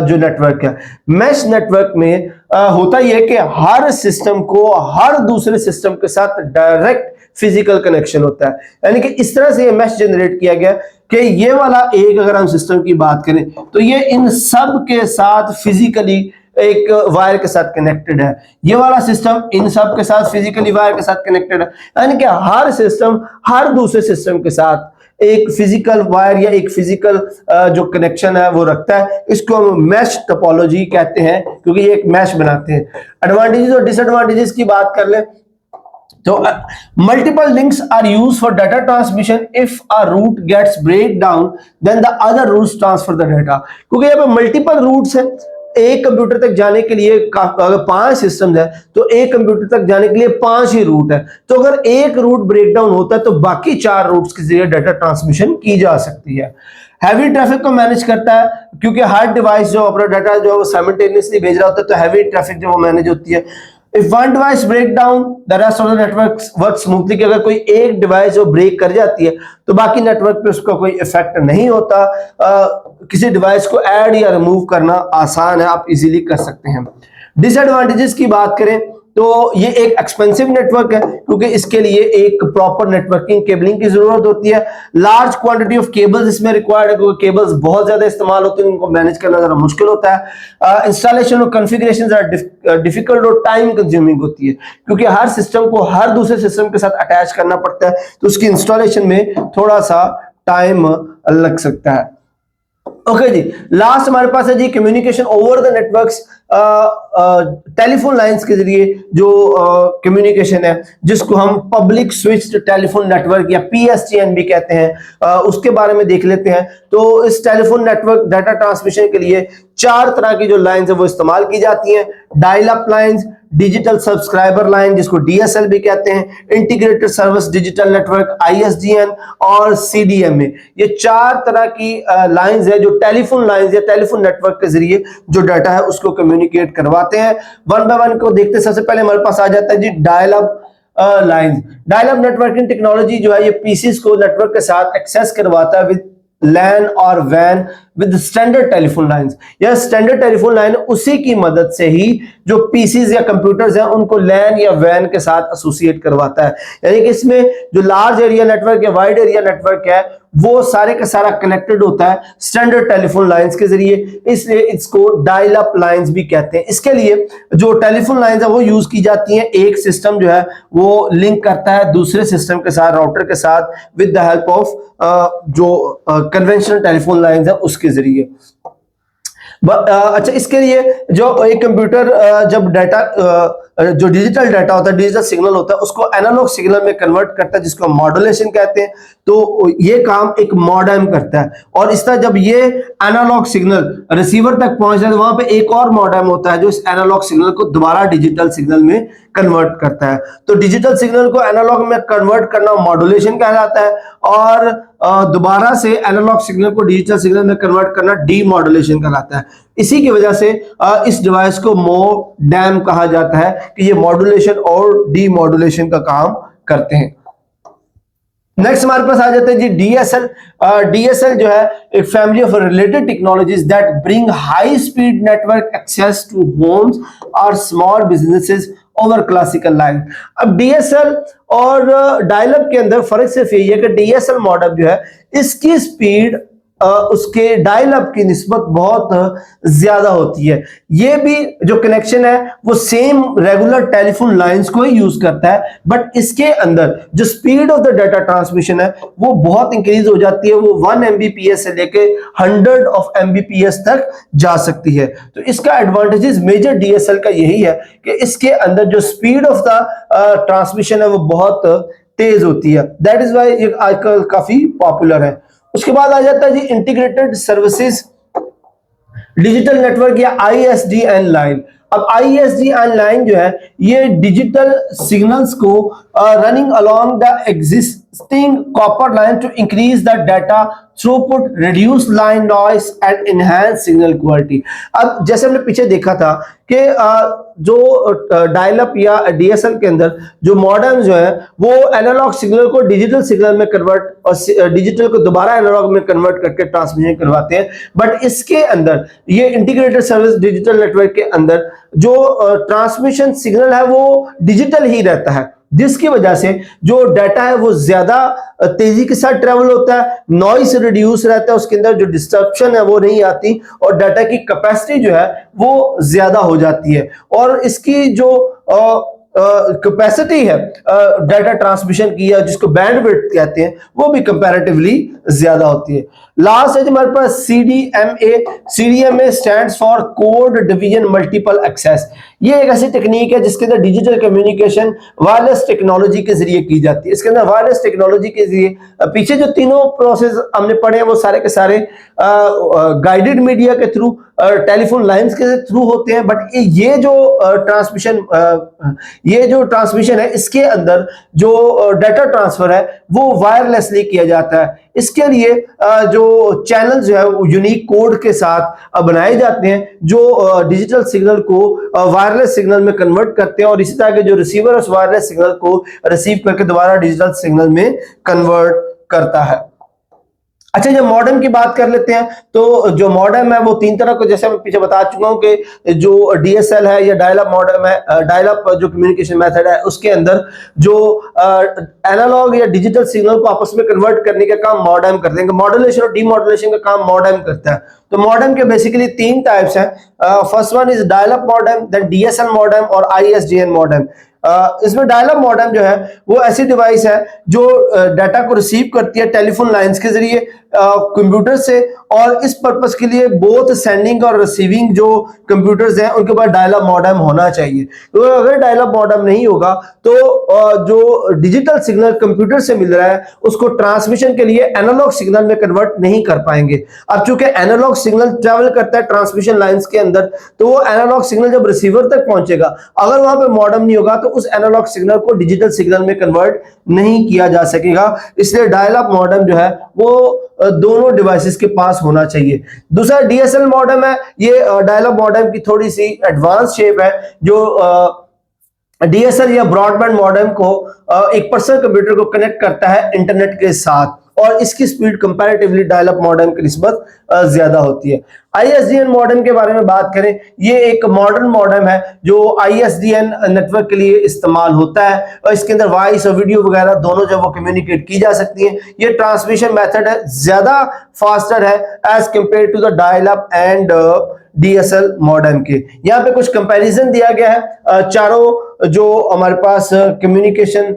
जो नेटवर्क है। मैश नेटवर्क में होता यह है कि हर सिस्टम को हर दूसरे सिस्टम के साथ डायरेक्ट फिजिकल कनेक्शन होता है, यानी कि इस तरह से ये मैश जनरेट किया गया कि ये वाला एक अगर हम सिस्टम की बात करें तो ये इन सब के साथ फिजिकली एक वायर के साथ कनेक्टेड है, ये वाला सिस्टम इन सब के साथ फिजिकली वायर के साथ कनेक्टेड है। यानी कि हर सिस्टम हर दूसरे सिस्टम के साथ एक फिजिकल वायर या एक फिजिकल जो कनेक्शन है वो रखता है। इसको हम मैश टोपोलॉजी कहते हैं, क्योंकि ये एक मैश बनाते हैं। एडवांटेजेस और डिसएडवांटेजेस की बात कर ले तो multiple links are used for data transmission. If a route gets break down, then the other routes transfer the data. क्योंकि यहाँ पे मल्टीपल रूट्स हैं, एक कंप्यूटर तक जाने के लिए अगर 5 सिस्टम है तो एक कंप्यूटर तक जाने के लिए 5 ही रूट है। तो अगर एक रूट ब्रेक डाउन होता है तो बाकी 4 रूट्स के जरिए डाटा ट्रांसमिशन की जा सकती है। हैवी ट्रैफिक को मैनेज करता है, क्योंकि हर डिवाइस जो अपना डाटा जो साइमल्टेनियसली भेज रहा होता है, तो हैवी ट्रैफिक जो मैनेज होती है। If one device break down, the rest of the network works smoothly. कि अगर कोई एक डिवाइस जो ब्रेक कर जाती है तो बाकी नेटवर्क पे उसका कोई इफेक्ट नहीं होता। किसी डिवाइस को ऐड या रिमूव करना आसान है, आप इजीली कर सकते हैं। डिसएडवांटेजेस की बात करें तो ये एक एक्सपेंसिव नेटवर्क है, क्योंकि इसके लिए एक प्रॉपर नेटवर्किंग केबलिंग की जरूरत होती है। लार्ज क्वांटिटी ऑफ केबल्स इसमें रिक्वायर्ड है, क्योंकि केबल्स बहुत ज्यादा इस्तेमाल होते हैं, उनको मैनेज करना जरा मुश्किल होता है। इंस्टॉलेशन और कॉन्फ़िगरेशन डिफिकल्ट और टाइम कंज्यूमिंग होती है, क्योंकि हर सिस्टम को हर दूसरे सिस्टम के साथ अटैच करना पड़ता है, तो उसकी इंस्टॉलेशन में थोड़ा सा टाइम लग सकता है। ओके जी, लास्ट हमारे पास है जी communication over the networks. Telephone lines के जरिए जो कम्युनिकेशन है, जिसको हम पब्लिक स्विच्ड टेलीफोन नेटवर्क या PSTN भी कहते हैं, उसके बारे में देख लेते हैं। तो इस टेलीफोन नेटवर्क डाटा ट्रांसमिशन के लिए 4 तरह की जो लाइंस है वो इस्तेमाल की जाती हैं। Dial up lines, digital subscriber line जिसको DSL भी कहते हैं, integrated service digital network ISDN और CDMA। ये 4 तरह की लाइंस है जो टेलीफोन लाइंस या टेलीफोन नेटवर्क के जरिए जो डाटा है उसको कम्युनिकेट करवाते हैं। वन बाय वन को देखते हैं। सबसे पहले हमारे पास आ जाता है जी dial up lines. Dial up networking technology जो है ये पीसीस को नेटवर्क के साथ एक्सेस करवाता है विद LAN और WAN with standard telephone lines. यह स्टैंडर्ड टेलीफोन लाइन उसी की मदद से ही जो पीसीज या कंप्यूटर्स हैं उनको LAN या WAN के साथ एसोसिएट करवाता है। यानी कि इसमें जो लार्ज एरिया नेटवर्क या वाइड एरिया नेटवर्क है वो सारे का सारा कनेक्टेड होता है स्टैंडर्ड टेलीफोन लाइंस के जरिए, इसलिए इसको डायल अप लाइंस भी कहते हैं। इसके लिए जो टेलीफोन लाइंस है वो यूज की जाती हैं। एक सिस्टम जो है वो लिंक करता है दूसरे सिस्टम के साथ, राउटर के साथ, विद द हेल्प ऑफ जो कन्वेंशनल टेलीफोन लाइंस है उसके जरिए। अच्छा, इसके लिए जो एक कंप्यूटर जब डाटा जो डिजिटल डाटा होता है, डिजिटल सिग्नल होता है, उसको एनालॉग सिग्नल में कन्वर्ट करता है, जिसको मॉड्यूलेशन कहते हैं। तो ये काम एक मॉडेम करता है, और इस तरह जब ये एनालॉग सिग्नल रिसीवर तक पहुंच जाए तो वहां पे एक और मॉडेम होता है जो इस एनालॉग सिग्नल को दोबारा डिजिटल सिग्नल में कन्वर्ट करता है। तो डिजिटल सिग्नल को एनालॉग में कन्वर्ट करना मॉड्यूलेशन कहलाता है, और दोबारा से एनालॉग सिग्नल को डिजिटल सिग्नल में कन्वर्ट करना डीमॉड्यूलेशन कहलाता है। इसी की वजह से इस डिवाइस को मोडेम कहा जाता है कि ये मॉड्यूलेशन और डीमॉड्यूलेशन का काम करते हैं। नेक्स्ट हमारे पास आ जाते हैं जी DSL। DSL जो है एक family of related technologies that bring high speed network access to homes और small businesses over classical line. अब DSL और डायल अप के अंदर फर्क सिर्फ यही है कि DSL मॉडेम जो है इसकी स्पीड उसके डायल अप की निस्बत बहुत ज्यादा होती है। ये भी जो कनेक्शन है वो सेम रेगुलर टेलीफोन लाइंस को ही यूज करता है, बट इसके अंदर जो speed of the data transmission है वो बहुत इंक्रीज हो जाती है। वो 1 Mbps से लेके 100 of Mbps तक जा सकती है। तो इसका एडवांटेजेस मेजर DSL का यही है कि इसके अंदर जो स्पीड ऑफ द ट्रांसमिशन है वो बहुत तेज होती है। दैट इज वाई ये आजकल काफी पॉपुलर है। उसके बाद आ जाता है जी इंटीग्रेटेड सर्विसेज डिजिटल नेटवर्क या ISDN लाइन। अब ISDN लाइन जो है ये डिजिटल सिग्नल्स को running along the existing copper line to increase the data throughput, reduce line noise and enhance signal quality. अब जैसे हमने पीछे देखा था कि जो डायल अप या DSL के अंदर जो मॉडेम जो है वो एनालॉग सिग्नल को डिजिटल सिग्नल में कन्वर्ट और डिजिटल को दोबारा एनालॉग में कन्वर्ट करके ट्रांसमिशन करवाते हैं, बट इसके अंदर ये इंटीग्रेटेड सर्विस डिजिटल नेटवर्क के अंदर जो ट्रांसमिशन सिग्नल है वो डिजिटल ही रहता है। जिसकी वजह से जो डाटा है वो ज्यादा तेजी के साथ ट्रेवल होता है, नॉइस रिड्यूस रहता है, उसके अंदर जो डिस्ट्रप्शन है वो नहीं आती और डाटा की कैपेसिटी जो है वो ज्यादा हो जाती है। और इसकी जो कैपेसिटी है डाटा ट्रांसमिशन की, या जिसको बैंडविड्थ कहते हैं, वो भी कंपैरेटिवली ज्यादा होती है। लास्ट है हमारे पास CDMA. CDMA stands for code division multiple access. ये एक ऐसी टेक्निक है जिसके अंदर डिजिटल कम्युनिकेशन वायरलेस टेक्नोलॉजी के जरिए की जाती है। इसके अंदर वायरलेस टेक्नोलॉजी के जरिए पीछे जो तीनों प्रोसेस हमने पढ़े हैं वो सारे के सारे गाइडेड मीडिया के थ्रू, टेलीफोन लाइंस के थ्रू होते हैं, बट ये जो ट्रांसमिशन है इसके अंदर जो डाटा ट्रांसफर है वो वायरलेसली किया जाता है। इसके लिए जो चैनल जो है वो यूनिक कोड के साथ बनाए जाते हैं जो डिजिटल सिग्नल को वायरलेस सिग्नल में कन्वर्ट करते हैं, और इसी तरह के जो रिसीवर उस वायरलेस सिग्नल को रिसीव करके दोबारा डिजिटल सिग्नल में कन्वर्ट करता है। अच्छा, जब मॉडेम की बात कर लेते हैं तो जो मॉडेम है वो तीन तरह को, जैसे मैं पीछे बता चुका हूं कि जो डीएसएल है या डायल अप मॉडेम है, डायल अप जो कम्युनिकेशन मेथड है उसके अंदर जो एनालॉग या डिजिटल सिग्नल को आपस में कन्वर्ट करने का काम मॉडेम करते हैं। मॉड्यूलेशन और डीमॉड्यूलेशन का काम मॉडेम करता है। तो मॉडेम के बेसिकली तीन टाइप्स हैं। First one is dial up modem, then DSL modem और आईएसडीएन मॉडेम। इसमें डायल अप मॉडेम जो है वो ऐसी डिवाइस है जो डाटा को रिसीव करती है टेलीफोन लाइंस के जरिए कंप्यूटर से, और इस पर्पस के लिए बोथ सेंडिंग और रिसीविंग जो कंप्यूटर्स हैं उनके पास डायल अप मॉडेम होना चाहिए। तो अगर डायल अप मॉडेम नहीं होगा तो जो डिजिटल सिग्नल कंप्यूटर से मिल रहा है उसको ट्रांसमिशन के लिए एनालॉग सिग्नल में कन्वर्ट नहीं कर पाएंगे। अब चूंकि एनालॉग सिग्नल ट्रेवल करता है ट्रांसमिशन लाइंस के अंदर, तो वो एनालॉग सिग्नल जब रिसीवर तक पहुंचेगा, अगर वहां पे मॉडेम नहीं होगा तो उस एनालॉग सिग्नल को डिजिटल सिग्नल में कन्वर्ट नहीं किया जा सकेगा। इसलिए डायल अप मॉडेम जो है वो दोनों डिवाइसेस के पास होना चाहिए। दूसरा डीएसएल मॉडेम है। ये डायल अप मॉडेम की थोड़ी सी एडवांस शेप है। जो डीएसएल या ब्रॉडबैंड मॉडेम को एक पर्सनल कंप्यूटर को कनेक्ट करता है इंटरनेट के साथ, और इसकी speed comparatively dial up modem की निस्बत ज्यादा होती है। आईएसडीएन मॉडेम के बारे में बात करें, ये एक मॉडर्न मॉडेम है जो आईएसडीएन नेटवर्क के लिए इस्तेमाल होता है, और इसके अंदर वॉइस और वीडियो वगैरह दोनों जो वो कम्युनिकेट की जा सकती है। ये ट्रांसमिशन मेथड है, ज्यादा फास्टर है as compare to the dial up and DSL modem के। यहाँ पे कुछ कंपैरिजन दिया गया है चारों जो हमारे पास कम्युनिकेशन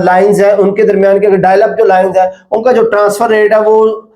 लाइंस है उनके दरमियान के। डायल अप जो लाइंस है उनका जो ट्रांसफर रेट है वो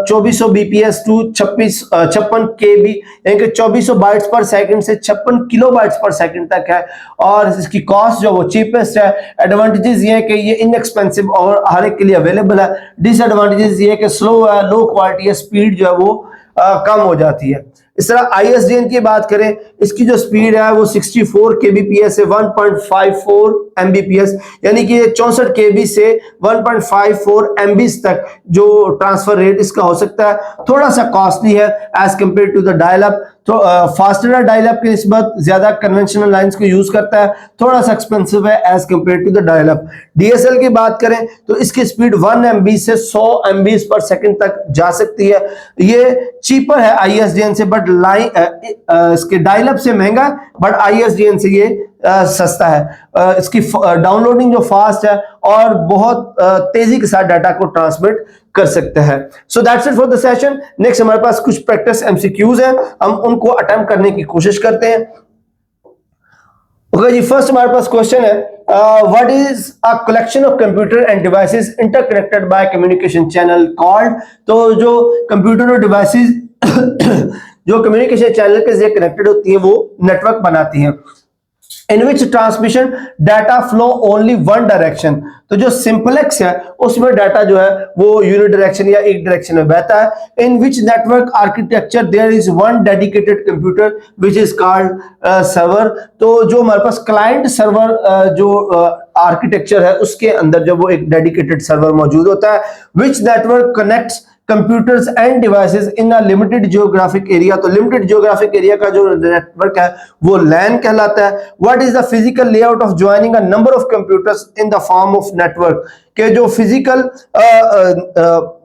2400 बीपीएस टू 56 केबी, यानी कि 2400 बाइट्स पर सेकंड से 56 किलोबाइट्स पर सेकंड तक है, और इसकी कॉस्ट जो वो चीपेस्ट है। एडवांटेजेस ये है कि ये इनएक्सपेंसिव और हर एक के लिए अवेलेबल है। डिसएडवांटेजेस ये है कि स्लो है, लो क्वालिटी है, स्पीड जो है वो कम हो जाती है। इस तरह आईएसडीएन की बात करें, इसकी जो स्पीड है वो 64 केबीपीएस से 1.54 एमबीपीएस, यानी कि 64 केबी से 1.54 एमबीस तक जो ट्रांसफर रेट इसका हो सकता है। थोड़ा सा कॉस्टली है as compare to the dial up, तो फास्टर है डायल अप की निस्बत, ज्यादा कन्वेंशनल लाइंस को यूज करता है, थोड़ा सा एक्सपेंसिव है as compare to the dial up. DSL की बात करें तो इसकी स्पीड 1 एमबी से 100 एमबी पर सेकंड तक जा सकती है। ये चीपर है आईएसडीएन से, बट इसके डायल अप से महंगा, बट आईएसडीएन से ये सस्ता है। इसकी डाउनलोडिंग जो फास्ट है और बहुत तेजी के साथ डाटा को ट्रांसमिट कर सकता है। So that's it for the session. Next हमारे पास कुछ प्रैक्टिस एमसीक्यूज हैं, हम उनको अटेम्प्ट करने की कोशिश करते हैं। ओके जी, फर्स्ट हमारे पास क्वेश्चन है, what is a collection of computer end devices interconnected by communication channel called. तो जो कंप्यूटर और डिवाइसेस जो कम्युनिकेशन चैनल के जरिए कनेक्टेड होती है वो नेटवर्क बनाती हैं। In which transmission data flow only one direction. तो जो सिंपलेक्स है उसमें डाटा जो है वो यूनिडायरेक्शन या एक डायरेक्शन में बहता है। In which network architecture there is one dedicated computer which is called server. तो जो हमारे पास क्लाइंट सर्वर जो आर्किटेक्चर है उसके अंदर जब वो एक डेडिकेटेड सर्वर मौजूद होता है। Which network connects computers and devices in a limited geographic area. तो लिमिटेड जियोग्राफिक एरिया का जो नेटवर्क है वो लैन कहलाता है। What is the physical layout of joining a number of computers in the form of network. के जो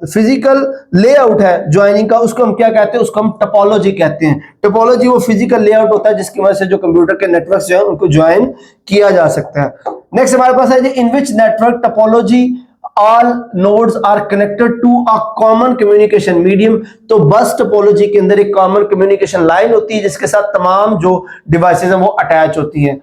physical layout है ज्वाइनिंग का उसको हम क्या कहते हैं, उसको हम टोपोलॉजी कहते हैं। टोपोलॉजी वो फिजिकल लेआउट होता है जिसकी वजह से जो कंप्यूटर के नेटवर्क जो है उनको ज्वाइन किया जा सकता है। नेक्स्ट हमारे पास है जी in which network topology all nodes are connected to a common communication medium. तो बस टोपोलॉजी के अंदर एक कॉमन कम्युनिकेशन लाइन होती है जिसके साथ तमाम जो डिवाइसेज हैं वो अटैच होती हैं।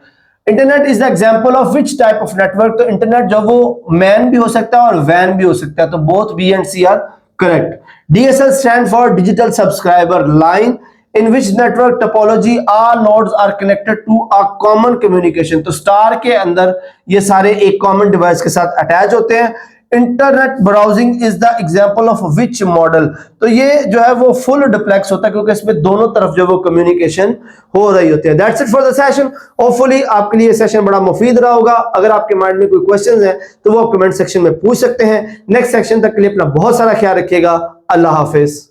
Internet is the example of which type of network. तो इंटरनेट जो वो मैन भी हो सकता है और वैन भी हो सकता है, तो both B and C are correct. DSL stand for digital subscriber line in which network topology all nodes are connected to a common communication। तो स्टार के अंदर ये सारे एक कॉमन डिवाइस के साथ अटैच होते हैं। Internet browsing is the example of which model. तो ये जो है वो फुल डिप्लेक्स होता है क्योंकि इसमें दोनों तरफ जो वो कम्युनिकेशन हो रही होती है। That's it for the session. Hopefully आपके लिए सेशन बड़ा मुफीद रहा होगा। अगर आपके माइंड में कोई क्वेश्चंस हैं तो वो आप कमेंट सेक्शन में पूछ सकते हैं। नेक्स्ट सेक्शन तक के लिए अपना बहुत सारा ख्याल रखिएगा। अल्लाह हाफिज।